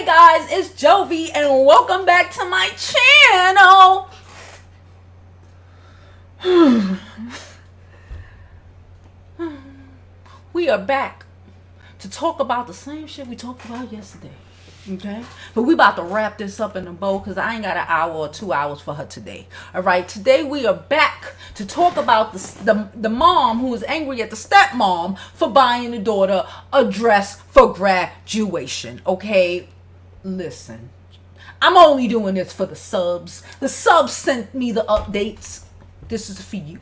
guys, it's Jovi and welcome back to my channel. We are back to talk about the same shit we talked about yesterday. Okay, but we about to wrap this up in a bow because I ain't got an hour or 2 hours for her today. All right, today we are back to talk about the mom who was angry at the stepmom for buying the daughter a dress for graduation. Okay, listen, I'm only doing this for the subs. The subs sent me the updates. This is for you.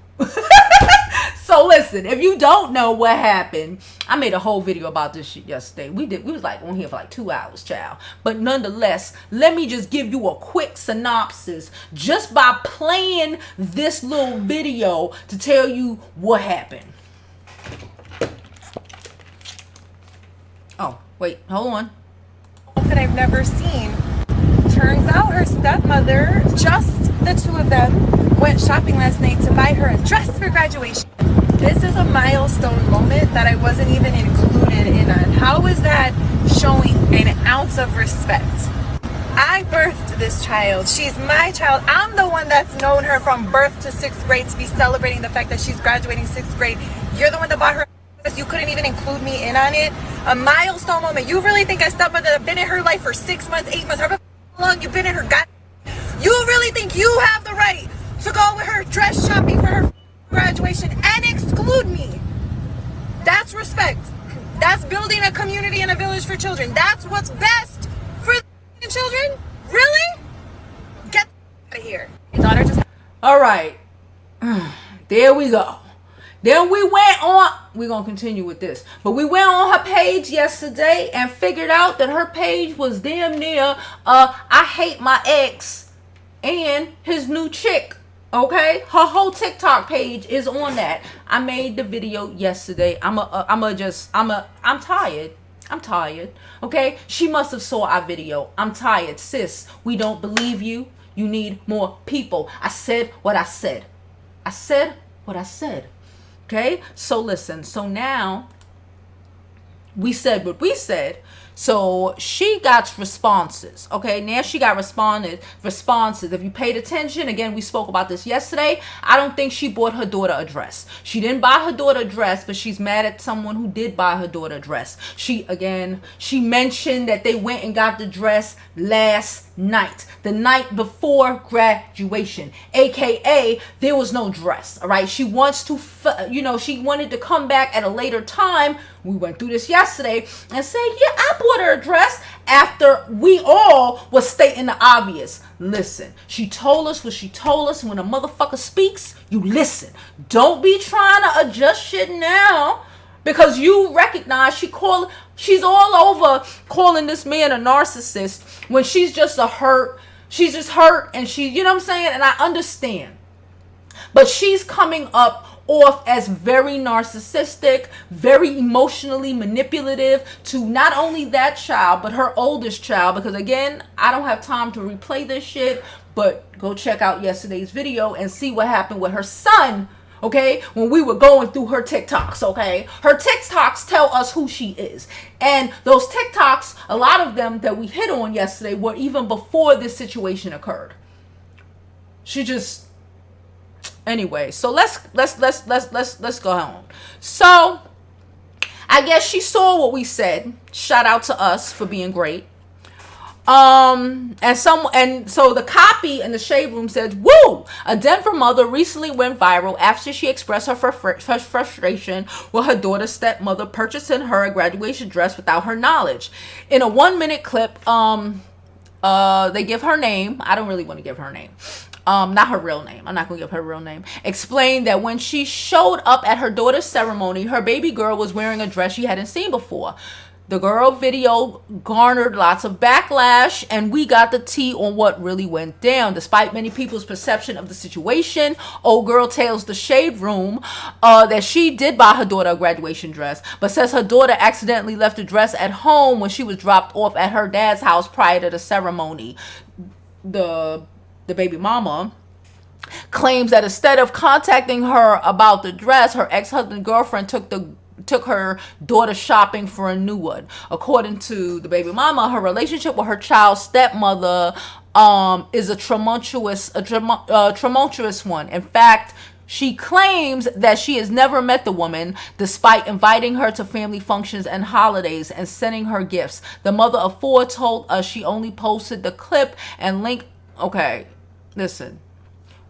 So listen, if you don't know what happened, I made a whole video about this shit yesterday. We was like on here for like 2 hours, child. But nonetheless, let me just give you a quick synopsis just by playing this little video to tell you what happened. Oh, wait, hold on. That I've never seen. Turns out her stepmother, just the two of them, went shopping last night to buy her a dress for graduation. This is a milestone moment that I wasn't even included in on. How is that showing an ounce of respect? I birthed this child. She's my child. I'm the one that's known her from birth to 6th grade to be celebrating the fact that she's graduating 6th grade. You're the one that bought her. You couldn't even include me in on it. A milestone moment. You really think a stepmother that's been in her life for 6 months, 8 months, however long you've been in her God, you really think you have the right to go with her dress shopping for her graduation and exclude me? That's respect. That's building a community and a village for children. That's what's best for the children? Really? Get out of here. Your daughter just... All right. There we go. Then we went on, we're going to continue with this, but we went on her page yesterday and figured out that her page was damn near, I hate my ex and his new chick. Okay, her whole TikTok page is on that. I made the video yesterday. I'm tired. I'm tired. Okay, she must have saw our video. I'm tired, sis. We don't believe you. You need more people. I said what I said. I said what I said. Okay, so listen. So now we said what we said. So she got responses. Okay, now she got responses. If you paid attention, again, we spoke about this yesterday. I don't think she bought her daughter a dress. She didn't buy her daughter a dress, but she's mad at someone who did buy her daughter a dress. She mentioned that they went and got the dress last night, the night before graduation, aka there was no dress. All right, she wants to, she wanted to come back at a later time. We went through this yesterday and say, yeah, I bought her a dress after we all was stating the obvious. Listen, she told us what she told us. When a motherfucker speaks, you listen. Don't be trying to adjust shit now because you recognize she's all over calling this man a narcissist when she's just hurt and she, you know what I'm saying? And I understand. But she's coming up off as very narcissistic, very emotionally manipulative to not only that child, but her oldest child. Because again, I don't have time to replay this shit, but go check out yesterday's video and see what happened with her son. Okay, when we were going through her TikToks, okay, her TikToks tell us who she is. And those TikToks, a lot of them that we hit on yesterday were even before this situation occurred. She just, anyway, so let's go on. So I guess she saw what we said. Shout out to us for being great. And so the copy in the shade room said, woo, a Denver mother recently went viral after she expressed her frustration with her daughter's stepmother purchasing her a graduation dress without her knowledge. In a 1-minute clip, they give her name. I don't really want to give her name. Not her real name. I'm not going to give her real name. Explained that when she showed up at her daughter's ceremony, her baby girl was wearing a dress she hadn't seen before. The girl video garnered lots of backlash, and we got the tea on what really went down. Despite many people's perception of the situation, old girl tells the shade room that she did buy her daughter a graduation dress, but says her daughter accidentally left the dress at home when she was dropped off at her dad's house prior to the ceremony. The baby mama claims that instead of contacting her about the dress, her ex-husband girlfriend took took her daughter shopping for a new one. According to the baby mama, her relationship with her child's stepmother is a tumultuous one. In fact, she claims that she has never met the woman, despite inviting her to family functions and holidays and sending her gifts. The mother of four told us she only posted the clip and link. Okay, listen.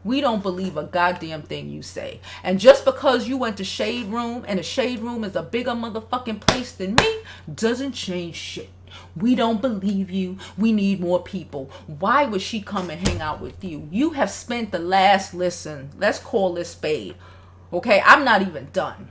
We don't believe a goddamn thing you say. And just because you went to Shade Room and the Shade Room is a bigger motherfucking place than me, doesn't change shit. We don't believe you. We need more people. Why would she come and hang out with you? You have spent the last, listen, let's call this spade. Okay, I'm not even done.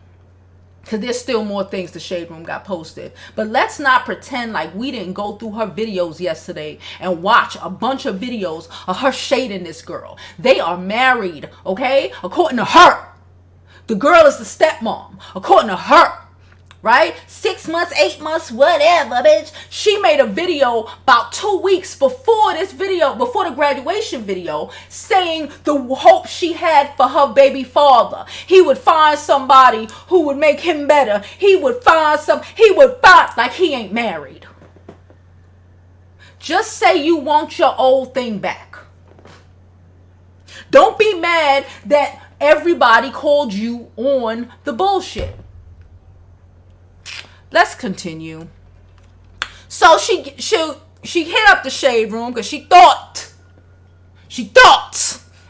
Because there's still more things the Shade Room got posted. But let's not pretend like we didn't go through her videos yesterday and watch a bunch of videos of her shading this girl. They are married, okay? According to her. The girl is the stepmom. According to her. Right? 6 months, 8 months, whatever, bitch. She made a video about 2 weeks before this video, before the graduation video, saying the hope she had for her baby father. He would find somebody who would make him better. He would find, like he ain't married. Just say you want your old thing back. Don't be mad that everybody called you on the bullshit. Let's continue. So she hit up the Shade Room because she thought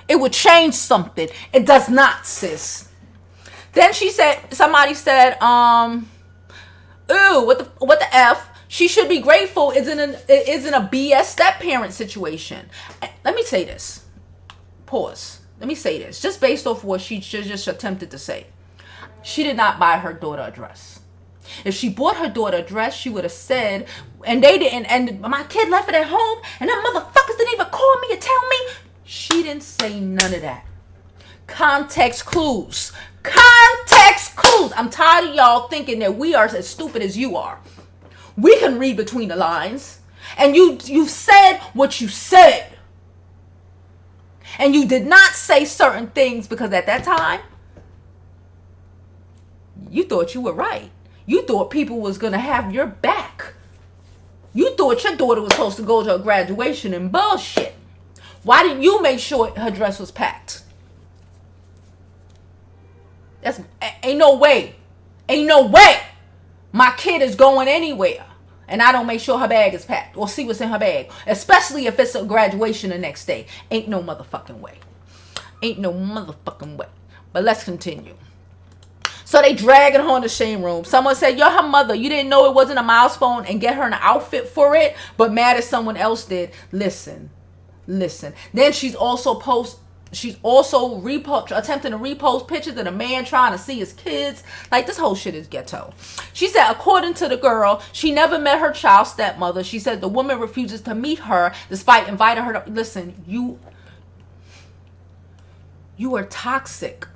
it would change something. It does not, sis. Then somebody said, ooh, what the F? She should be grateful it isn't a BS step-parent situation. Let me say this. Pause. Let me say this. Just based off what she just attempted to say. She did not buy her daughter a dress. If she bought her daughter a dress, she would have said, and they didn't, and my kid left it at home, and them motherfuckers didn't even call me and tell me. She didn't say none of that. Context clues. Context clues. I'm tired of y'all thinking that we are as stupid as you are. We can read between the lines. And you said what you said. And you did not say certain things because at that time, you thought you were right. You thought people was going to have your back. You thought your daughter was supposed to go to a graduation and bullshit. Why didn't you make sure her dress was packed? Ain't no way. Ain't no way my kid is going anywhere and I don't make sure her bag is packed or see what's in her bag. Especially if it's a graduation the next day. Ain't no motherfucking way. Ain't no motherfucking way. But let's continue. So they dragging her in the Shade Room. Someone said, you're her mother. You didn't know it wasn't a milestone and get her an outfit for it, but mad as someone else did. Listen. Then she's also attempting to repost pictures of the man trying to see his kids. Like, this whole shit is ghetto. She said, according to the girl, she never met her child's stepmother. She said the woman refuses to meet her despite inviting her to... Listen, you are toxic.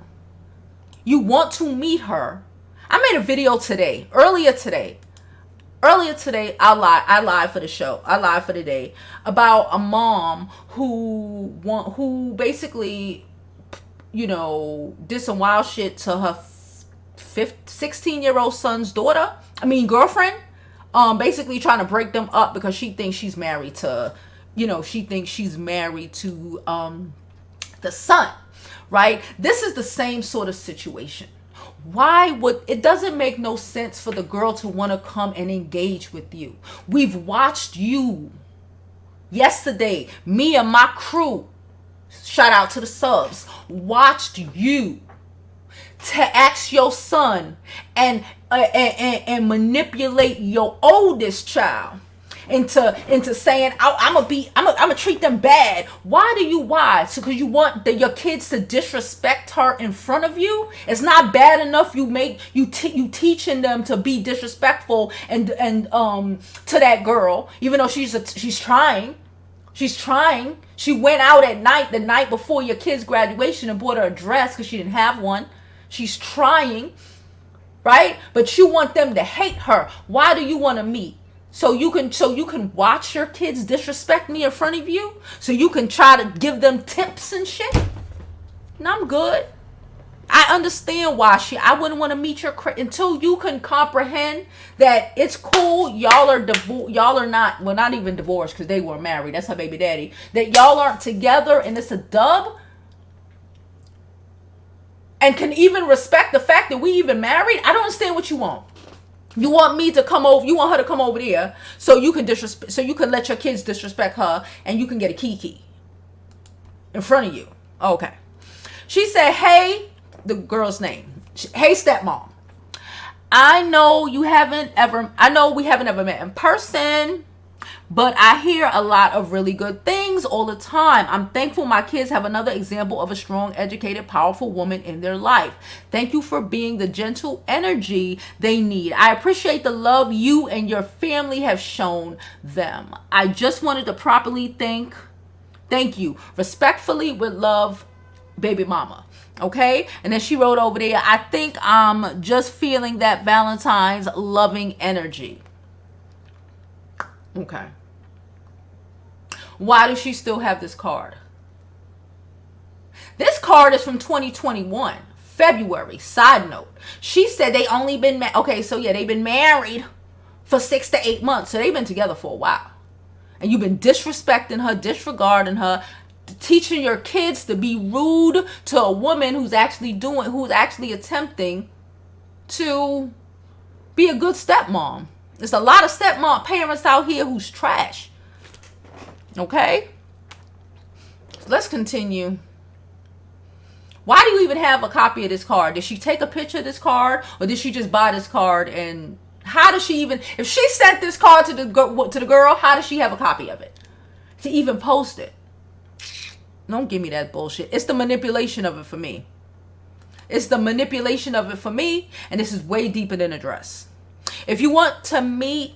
You want to meet her. I made a video today, earlier today, I live for the show. I live for the day about a mom who basically, did some wild shit to her 16-year-old son's girlfriend. Basically trying to break them up because she thinks she's married to, the son. Right? This is the same sort of situation. It doesn't make no sense for the girl to want to come and engage with you. We've watched you yesterday, me and my crew, shout out to the subs, watched you to ask your son and manipulate your oldest child into saying I'm gonna treat them bad. Why? So because you want your kids to disrespect her in front of you. It's not bad enough you teaching them to be disrespectful and to that girl, even though she's trying. She went out at night the night before your kid's graduation and bought her a dress because she didn't have one. She's trying, right? But you want them to hate her. Why do you want to meet? So you can watch your kids disrespect me in front of you? So you can try to give them tips and shit? No, I'm good. I understand why I wouldn't want to meet your until you can comprehend that it's cool. Y'all are y'all are not, well, not even divorced because they were married. That's her baby daddy. That y'all aren't together and it's a dub. And can even respect the fact that we even married. I don't understand what you want. You want me to come over, you want her to come over there so you can disrespect, so you can let your kids disrespect her and you can get a kiki in front of you. Okay. She said, hey, the girl's name. Hey, stepmom. I know we haven't ever met in person, but I hear a lot of really good things all the time. I'm thankful my kids have another example of a strong, educated, powerful woman in their life. Thank you for being the gentle energy they need. I appreciate the love you and your family have shown them. I just wanted to properly thank you. Respectfully, with love, baby mama. Okay? And then she wrote over there, I think I'm just feeling that Valentine's loving energy. Okay. Why does she still have this card? This card is from 2021, February. Side note. She said they only been okay, so yeah, they've been married for 6 to 8 months. So they've been together for a while. And you've been disrespecting her, disregarding her, teaching your kids to be rude to a woman who's actually attempting to be a good stepmom. There's a lot of stepmom parents out here who's trash. Okay? Let's continue. Why do you even have a copy of this card? Did she take a picture of this card, or did she just buy this card? And how does she even, if she sent this card to the girl, how does she have a copy of it to even post it? Don't give me that bullshit. It's the manipulation of it for me. It's the manipulation of it for me, and this is way deeper than a dress. If you want to meet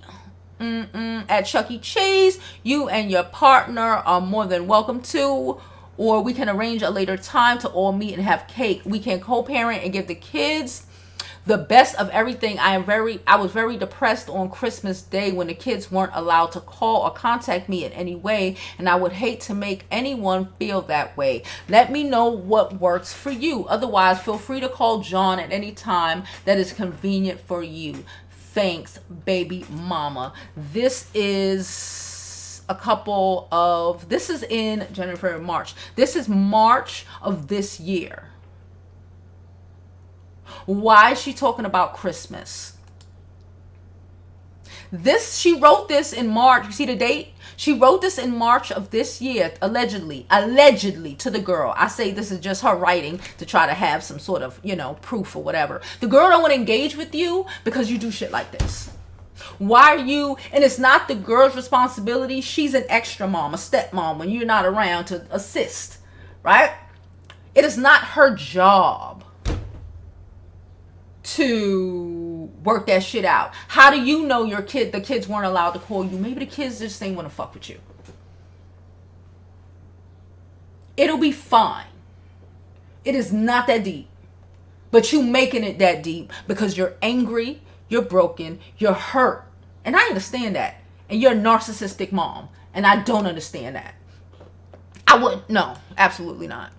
at Chuck E. Cheese, you and your partner are more than welcome to, or we can arrange a later time to all meet and have cake. We can co-parent and give the kids the best of everything. I was very depressed on Christmas Day when the kids weren't allowed to call or contact me in any way, and I would hate to make anyone feel that way. Let me know what works for you. Otherwise, feel free to call John at any time that is convenient for you. Thanks, baby mama. This is in January, February, March. This is March of this year. Why is she talking about Christmas? She wrote this in March. You see the date? She wrote this in March of this year, allegedly to the girl. I say this is just her writing to try to have some sort of, proof or whatever. The girl don't want to engage with you because you do shit like this. Why are you, and it's not the girl's responsibility. She's an extra mom, a stepmom when you're not around to assist, right? It is not her job to work that shit out. How do you know the kids weren't allowed to call you? Maybe the kids just ain't want to fuck with you. It'll be fine. It is not that deep. But you making it that deep because you're angry, you're broken, you're hurt. And I understand that. And you're a narcissistic mom. And I don't understand that. No, absolutely not.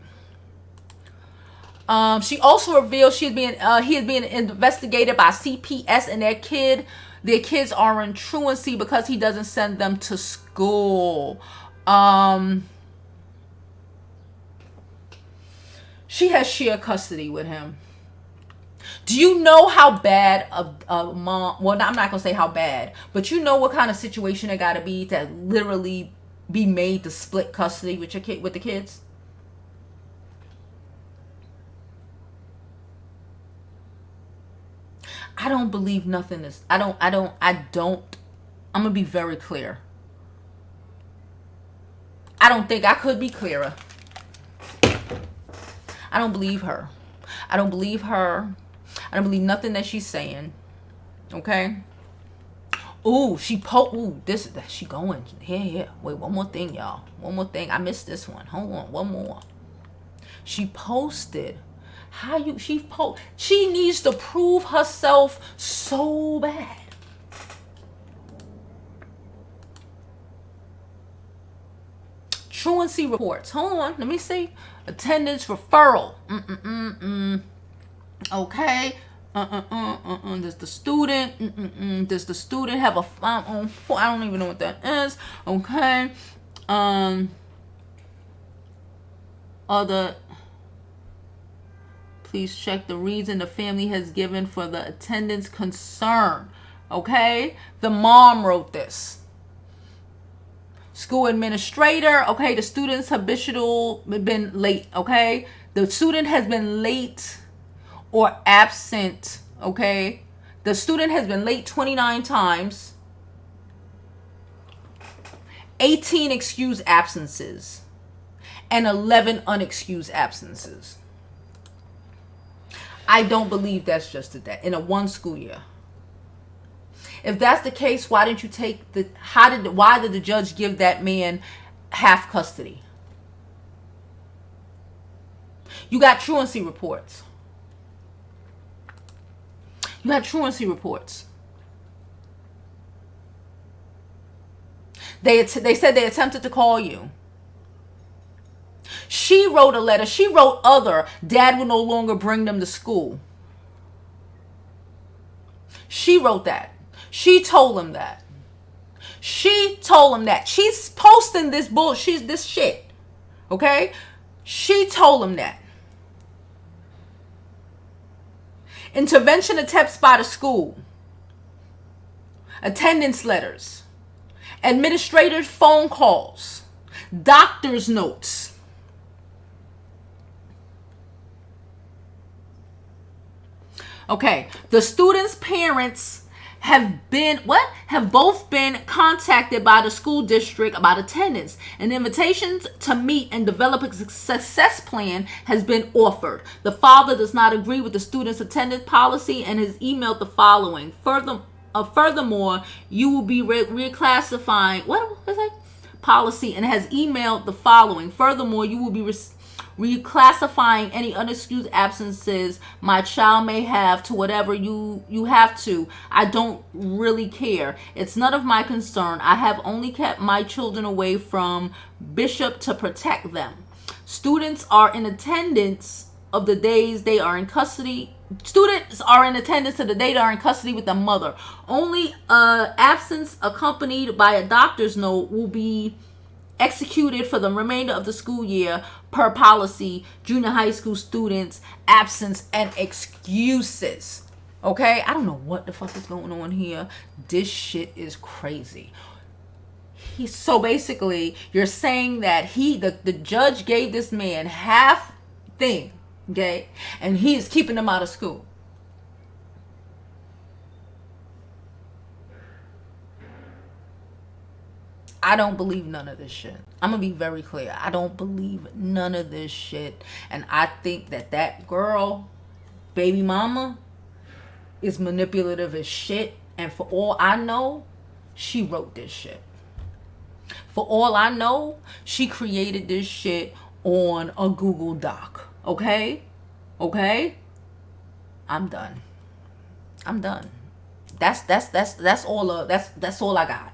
She also revealed he had been investigated by CPS, and their kids are in truancy because he doesn't send them to school. She has shared custody with him. Do you know how bad a mom? Well, I'm not gonna say how bad, but you know what kind of situation it got to be to literally be made to split custody with the kids. I don't believe nothing is, I'm gonna be very clear. I don't think I could be clearer. I don't believe her. I don't believe nothing that she's saying. Okay? Ooh, she going. Yeah. Wait, one more thing, y'all. One more thing. I missed this one. Hold on, one more. She posted. She needs to prove herself so bad. Truancy reports. Hold on, let me see. Attendance referral. Okay. Does the student? Does the student have a? I don't even know what that is. Okay. Other. Please check the reason the family has given for the attendance concern. Okay. The mom wrote this. School administrator. Okay. The student's habitual been late. Okay. The student has been late or absent, okay? The student has been late 29 times, 18 excused absences, and 11 unexcused absences. I don't believe that's just that in a one school year. If that's the case, why didn't you take why did the judge give that man half custody? You got truancy reports. You had truancy reports. They said they attempted to call you. She wrote a letter. She wrote dad will no longer bring them to school. She wrote that. She told him that. She told him that. She's posting this bullshit, this shit. Okay? She told him that. Intervention attempts by the school. Attendance letters. Administrators' phone calls. Doctor's notes. Okay. The students' parents have both been contacted by the school district about attendance. An invitation to meet and develop a success plan has been offered. The father does not agree with the student's attendance policy and has emailed the following. Furthermore, you will be reclassifying policy and has emailed the following. Furthermore, you will be reclassifying any unexcused absences my child may have to whatever you have to. I don't really care. It's none of my concern. I have only kept my children away from Bishop to protect them. Students are in attendance of the days they are in custody. Students are in attendance of the day they are in custody with their mother. Only absence accompanied by a doctor's note will be executed for the remainder of the school year per policy. Junior high school students, absence and excuses. Okay? I don't know what the fuck is going on here. This shit is crazy. So basically, you're saying that the judge gave this man half thing, okay? And he is keeping them out of school. I don't believe none of this shit. I'm going to be very clear. I don't believe none of this shit. And I think that girl, baby mama, is manipulative as shit. And for all I know, she wrote this shit. For all I know, she created this shit on a Google Doc. Okay? Okay? I'm done. That's all I got.